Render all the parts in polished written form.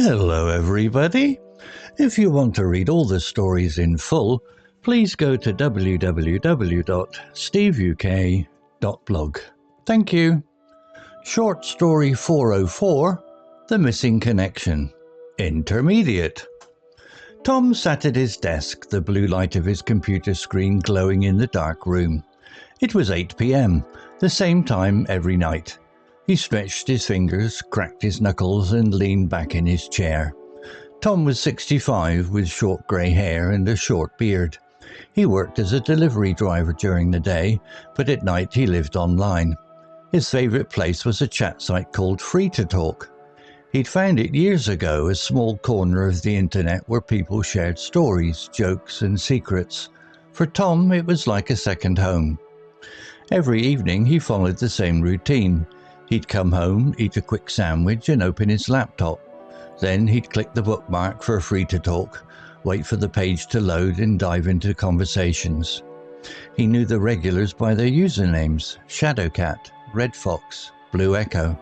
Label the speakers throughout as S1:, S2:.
S1: Hello everybody! If you want to read all the stories in full, please go to www.steveuk.blog. Thank you. Short story 404, The Missing Connection. Intermediate. Tom sat at his desk, the blue light of his computer screen glowing in the dark room. It was 8 p.m, the same time every night. He stretched his fingers, cracked his knuckles, and leaned back in his chair. Tom was 65, with short grey hair and a short beard. He worked as a delivery driver during the day, but at night he lived online. His favourite place was a chat site called Free to Talk. He'd found it years ago, a small corner of the internet where people shared stories, jokes and secrets. For Tom, it was like a second home. Every evening he followed the same routine. He'd come home, eat a quick sandwich and open his laptop. Then he'd click the bookmark for Free to Talk, wait for the page to load and dive into conversations. He knew the regulars by their usernames: Shadowcat, Red Fox, Blue Echo.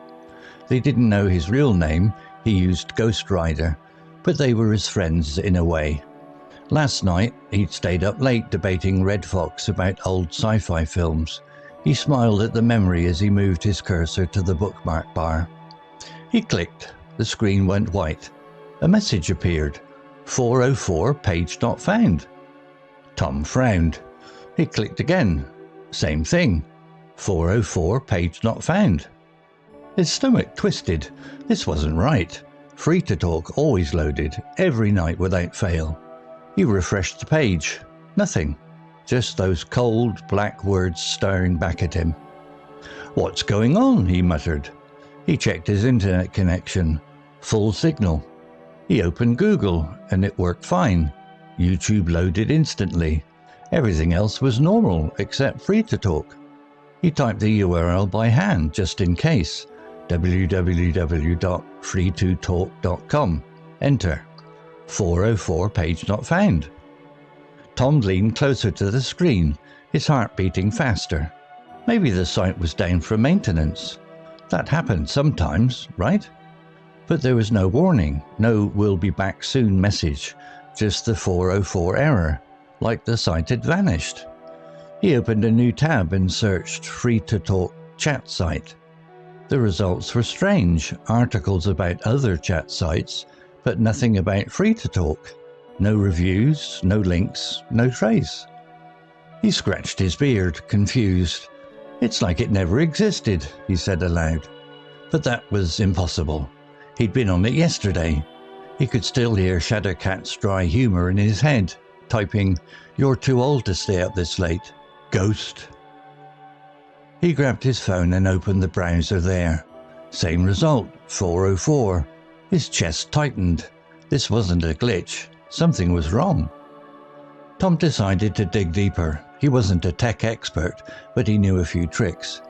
S1: They didn't know his real name, he used Ghost Rider, but they were his friends in a way. Last night he'd stayed up late debating Red Fox about old sci-fi films. He smiled at the memory as he moved his cursor to the bookmark bar. He clicked. The screen went white. A message appeared. 404, page not found. Tom frowned. He clicked again. Same thing. 404, page not found. His stomach twisted. This wasn't right. Free to Talk always loaded, every night without fail. He refreshed the page. Nothing. Just those cold, black words staring back at him. "What's going on?" he muttered. He checked his internet connection. Full signal. He opened Google, and it worked fine. YouTube loaded instantly. Everything else was normal, except Free to Talk. He typed the URL by hand, just in case. www.freetotalk.com. Enter. 404, page not found. Tom leaned closer to the screen, his heart beating faster. Maybe the site was down for maintenance. That happened sometimes, right? But there was no warning, no "we'll be back soon" message, just the 404 error, like the site had vanished. He opened a new tab and searched Free to Talk chat site. The results were strange, articles about other chat sites, but nothing about Free to Talk. No reviews, no links, no trace. He scratched his beard, confused. "It's like it never existed," he said aloud. But that was impossible. He'd been on it yesterday. He could still hear Shadowcat's dry humour in his head, typing, "You're too old to stay up this late. Ghost." He grabbed his phone and opened the browser there. Same result, 404. His chest tightened. This wasn't a glitch. Something was wrong. Tom decided to dig deeper. He wasn't a tech expert, but he knew a few tricks.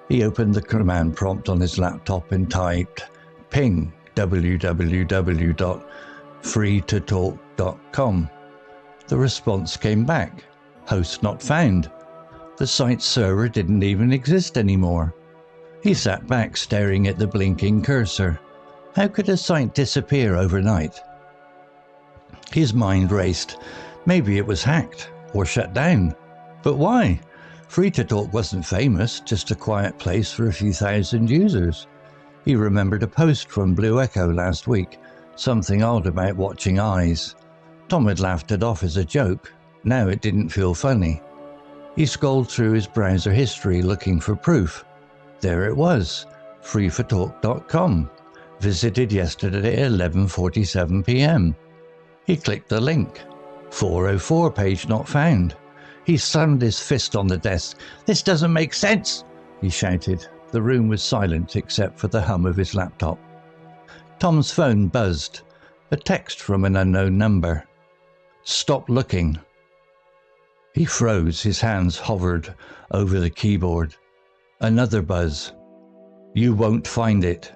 S1: He opened the command prompt on his laptop and typed ping www.freetotalk.com. The response came back. Host not found. The site's server didn't even exist anymore. He sat back staring at the blinking cursor. How could a site disappear overnight? His mind raced. Maybe it was hacked or shut down. But why? Free to Talk wasn't famous, just a quiet place for a few thousand users. He remembered a post from Blue Echo last week, something odd about watching eyes. Tom had laughed it off as a joke. Now it didn't feel funny. He scrolled through his browser history looking for proof. There it was, freefortalk.com, visited yesterday at 11:47 p.m. He clicked the link. 404, page not found. He slammed his fist on the desk. "This doesn't make sense," he shouted. The room was silent except for the hum of his laptop. Tom's phone buzzed. A text from an unknown number. "Stop looking." He froze. His hands hovered over the keyboard. Another buzz. "You won't find it."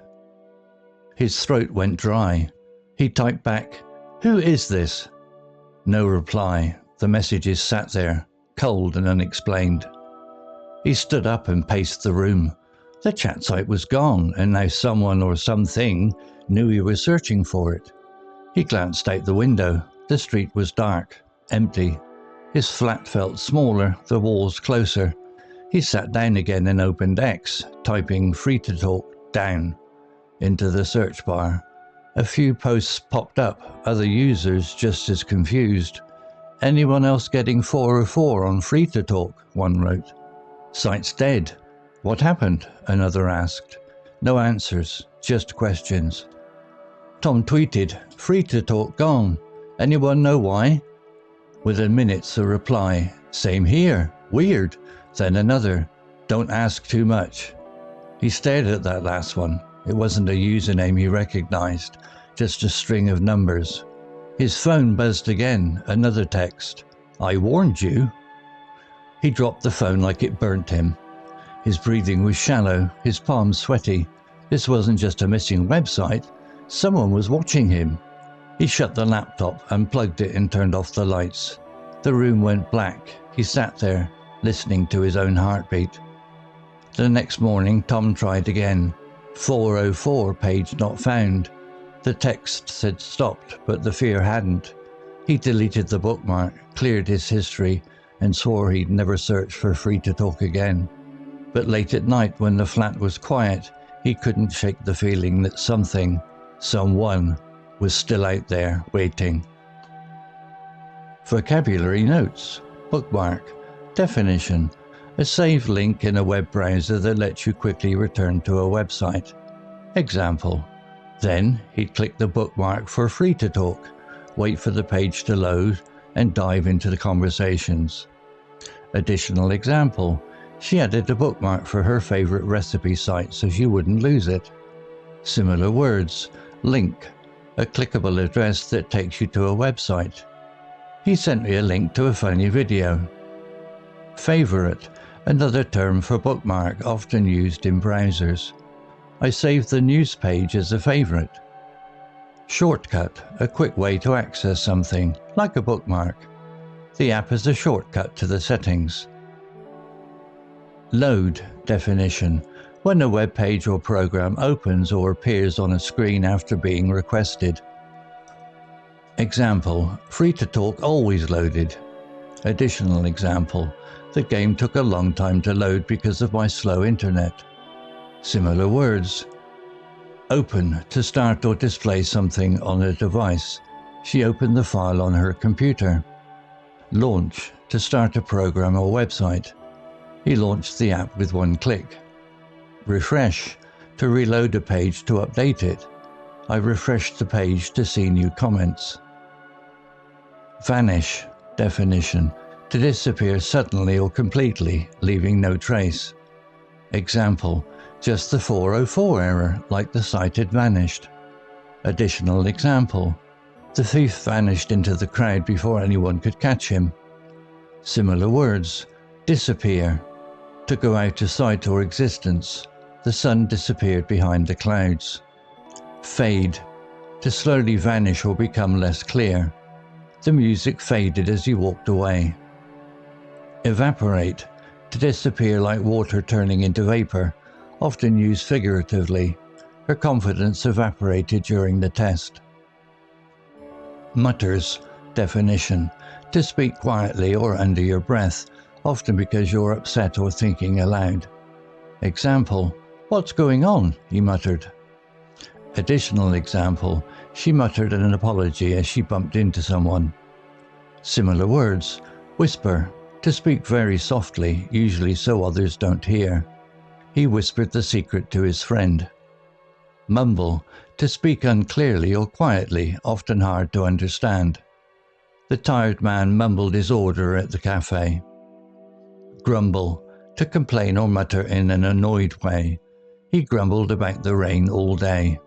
S1: His throat went dry. He typed back, "Who is this?" No reply. The messages sat there, cold and unexplained. He stood up and paced the room. The chat site was gone, and now someone or something knew he was searching for it. He glanced out the window. The street was dark, empty. His flat felt smaller, the walls closer. He sat down again and opened X, typing "free to talk" down into the search bar. A few posts popped up, other users just as confused. "Anyone else getting 404 on free to talk?" one wrote. "Site's dead." "What happened?" another asked. No answers, just questions. Tom tweeted, "Free to talk gone. Anyone know why?" Within minutes a reply, "Same here. Weird." Then another, "Don't ask too much." He stared at that last one. It wasn't a username he recognized, just a string of numbers. His phone buzzed again, another text. "I warned you." He dropped the phone like it burnt him. His breathing was shallow, his palms sweaty. This wasn't just a missing website. Someone was watching him. He shut the laptop, unplugged it and turned off the lights. The room went black. He sat there, listening to his own heartbeat. The next morning, Tom tried again. 404 page not found. The text said stopped, but the fear hadn't. He deleted the bookmark, cleared his history, and swore he'd never search for free to talk again. But late at night, when the flat was quiet, he couldn't shake the feeling that something, someone, was still out there waiting. Vocabulary notes. Bookmark. Definition. A saved link in a web browser that lets you quickly return to a website. Example. Then he'd click the bookmark for free to talk, wait for the page to load, and dive into the conversations. Additional example. She added a bookmark for her favorite recipe site so she wouldn't lose it. Similar words. Link. A clickable address that takes you to a website. He sent me a link to a funny video. Favorite. Another term for bookmark often used in browsers. I saved the news page as a favorite. Shortcut. A quick way to access something, like a bookmark. The app is a shortcut to the settings. Load. Definition. When a web page or program opens or appears on a screen after being requested. Example. Free to talk always loaded. Additional example. The game took a long time to load because of my slow internet. Similar words. Open. To start or display something on a device. She opened the file on her computer. Launch. To start a program or website. He launched the app with one click. Refresh. To reload a page to update it. I refreshed the page to see new comments. Vanish. Definition. To disappear suddenly or completely, leaving no trace. Example. Just the 404 error, like the site had vanished. Additional example. The thief vanished into the crowd before anyone could catch him. Similar words. Disappear. To go out of sight or existence. The sun disappeared behind the clouds. Fade. To slowly vanish or become less clear. The music faded as he walked away. Evaporate. To disappear like water turning into vapor, often used figuratively. Her confidence evaporated during the test. Mutters. Definition. To speak quietly or under your breath, often because you're upset or thinking aloud. Example. What's going on? He muttered. Additional example. She muttered an apology as she bumped into someone. Similar words. Whisper. To speak very softly, usually so others don't hear. He whispered the secret to his friend. Mumble. To speak unclearly or quietly, often hard to understand. The tired man mumbled his order at the cafe. Grumble. To complain or mutter in an annoyed way. He grumbled about the rain all day.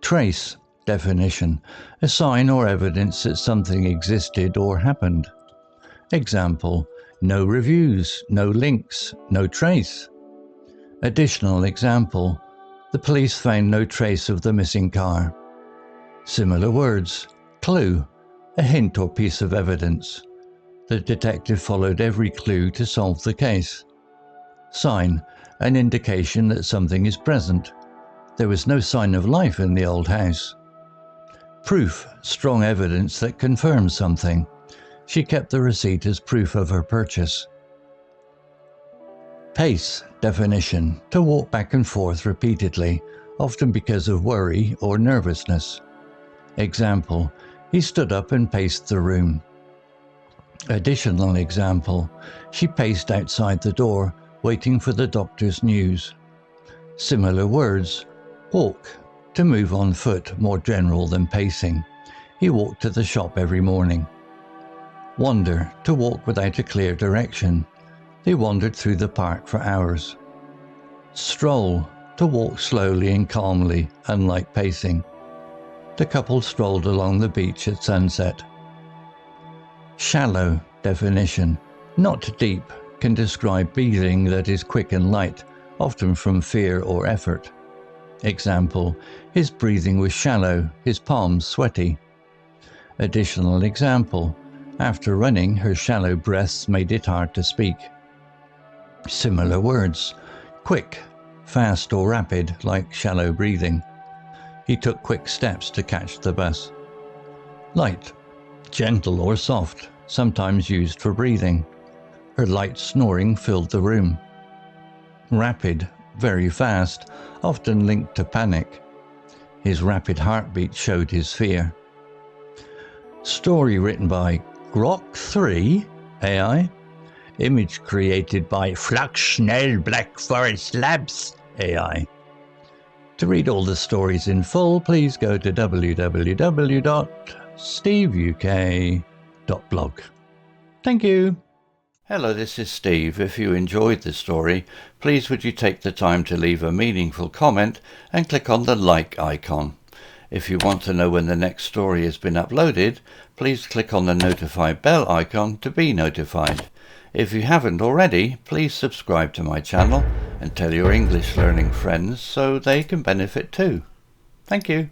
S1: Trace. Definition. A sign or evidence that something existed or happened. Example. No reviews, no links, no trace. Additional example. The police found no trace of the missing car. Similar words. Clue. A hint or piece of evidence. The detective followed every clue to solve the case. Sign. an indication that something is present. There was no sign of life in the old house. Proof, strong evidence that confirms something. She kept the receipt as proof of her purchase. Pace, definition, to walk back and forth repeatedly, often because of worry or nervousness. Example, he stood up and paced the room. Additional example, she paced outside the door, waiting for the doctor's news. Similar words, walk, to move on foot, more general than pacing. He walked to the shop every morning. Wander, to walk without a clear direction. They wandered through the park for hours. Stroll, to walk slowly and calmly, unlike pacing. The couple strolled along the beach at sunset. Shallow, definition, not deep, can describe breathing that is quick and light, often from fear or effort. Example, his breathing was shallow, his palms sweaty. Additional example, after running, her shallow breaths made it hard to speak. Similar words, quick, fast or rapid, like shallow breathing. He took quick steps to catch the bus. Light, gentle or soft, sometimes used for breathing. Her light snoring filled the room. Rapid, very fast, often linked to panic. His rapid heartbeat showed his fear. Story written by Grok 3 AI. Image created by Flux, Schnell, Black Forest Labs AI. To read all the stories in full, please go to www.steveuk.blog. Thank you. Hello, this is Steve. If you enjoyed the story, please would you take the time to leave a meaningful comment and click on the like icon. If you want to know when the next story has been uploaded, please click on the notify bell icon to be notified. If you haven't already, please subscribe to my channel and tell your English learning friends so they can benefit too. Thank you.